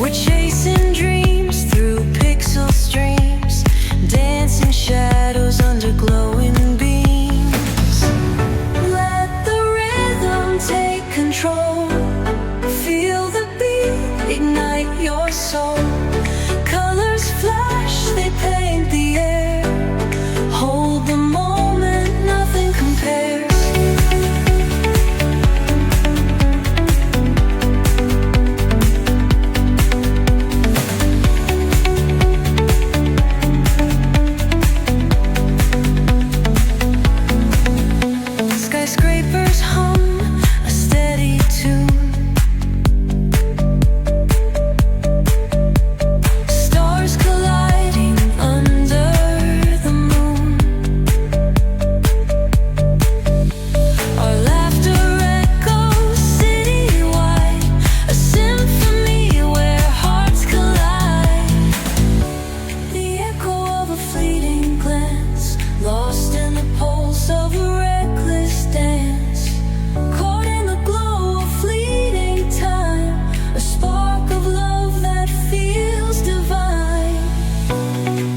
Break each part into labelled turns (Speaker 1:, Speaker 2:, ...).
Speaker 1: We're chasing dreams through pixel streams, dancing shadows under glowing beams. Let the rhythm take control. Feel the beat, ignite your soul. Colors flash, they paint the air. Hold the moment, nothing compares. Skyscrapers hum a steady tune. Stars colliding under the moon. Our laughter echoes citywide, a symphony where hearts collide. The echo of a fleeting glance, lost in the pulse of a reckless dance. Caught in the glow of fleeting time, a spark of love that feels divine.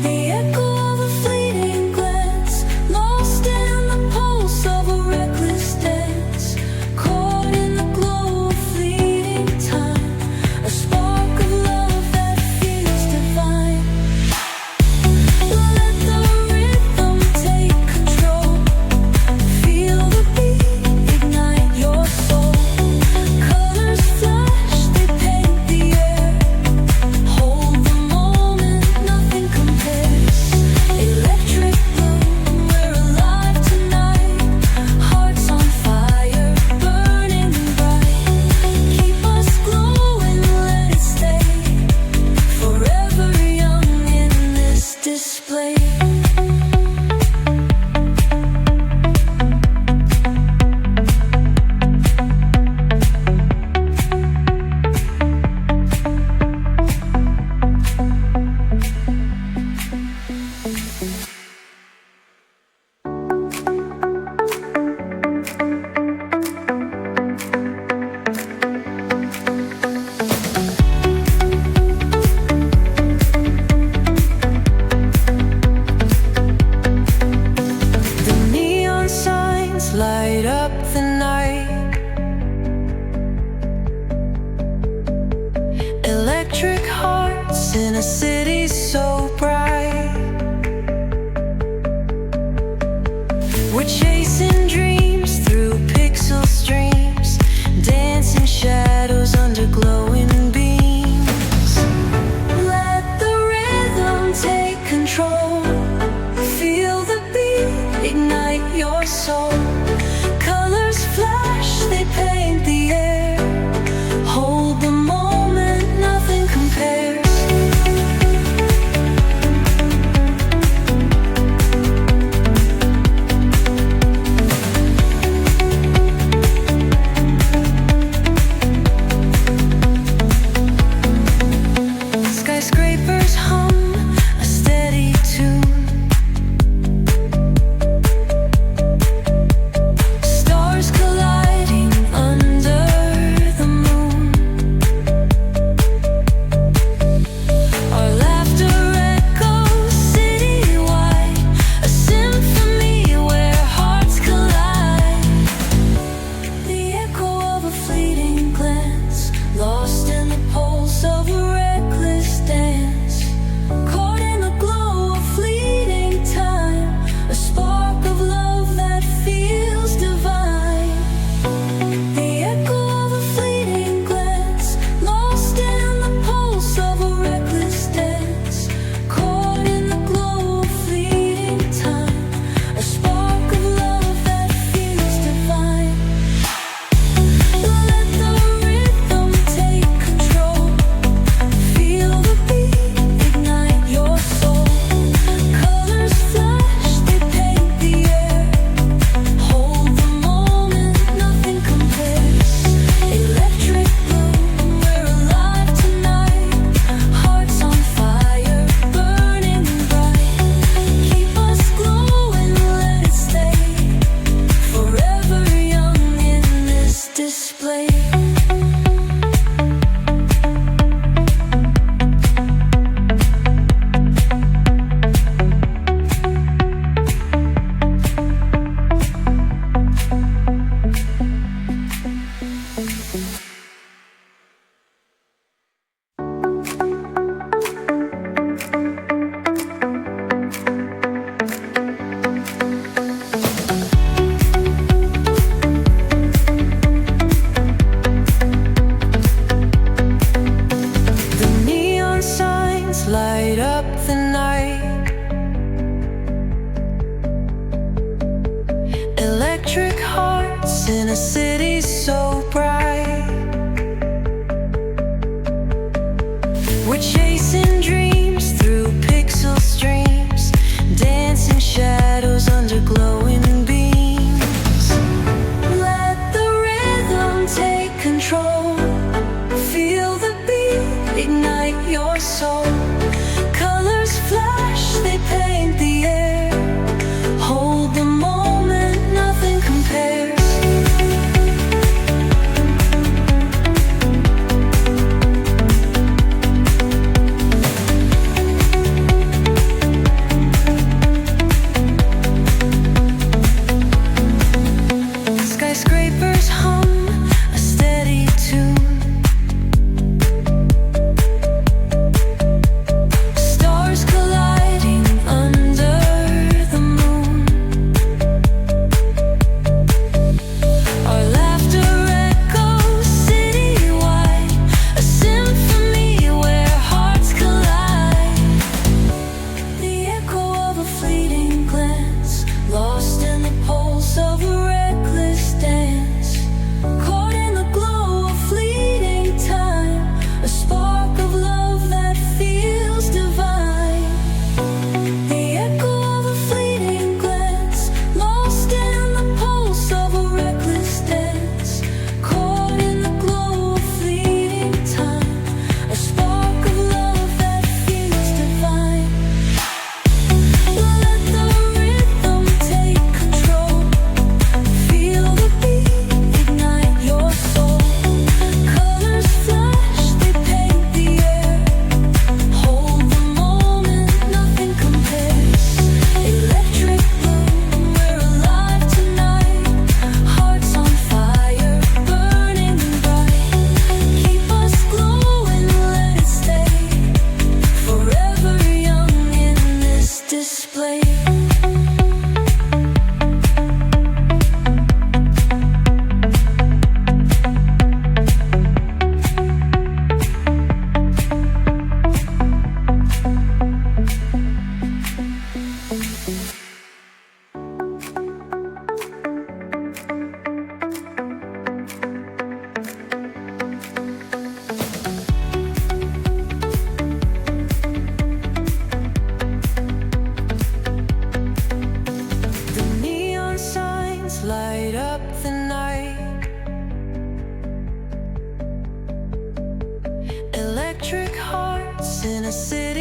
Speaker 1: The echo of a fleeting glance, lost in the pulse of a reckless dance. Caught in the glow of fleeting time, a spark of love that feels divine. Let the rhythm take control. Feel the beat, ignite your soul. Colors flash, they paint the air. Hold the moment, nothing compares. Electric blue, we're alive tonight. Hearts on fire, burning bright. Keep us glowing, let it stay. Forever young in this display. The neon signs light up the night. Electric hearts in a city so bright. We're chasing dreams through pixel streams, dancing shadows under glowing beams. Let the rhythm take control. Feel the beat, ignite your soul. Colors flash, they paint the air. Hold the moment, nothing compares. hearts in a city so bright. We're chasing dreams through pixel streams, dancing shadows under glowing beams. Let the rhythm take control. Feel the beat, ignite your soul. Colors flash, they paint the air. Hold the moment, nothing compares. Skyscrapers hum a steady tune. Stars colliding under the moon. Our laughter echoes citywide, a symphony where hearts collide. The echo of a fleeting glance, lost in the pulse of a reckless dance. Caught in the glow of fleeting time, a spark of love that feels divine. The echo of a fleeting glance, lost in the pulse of a reckless dance. Caught in the glow of fleeting time, a spark of love that feels divine. Let the rhythm take control. Feel the beat, ignite your soul. Colors flash, they paint the air. Hold the moment, nothing compares. Electric bloom, we're alive tonight. Hearts on fire, burning bright. Keep us glowing, let it stay. Forever young in this display. The neon signs light up the night. Electric hearts in a city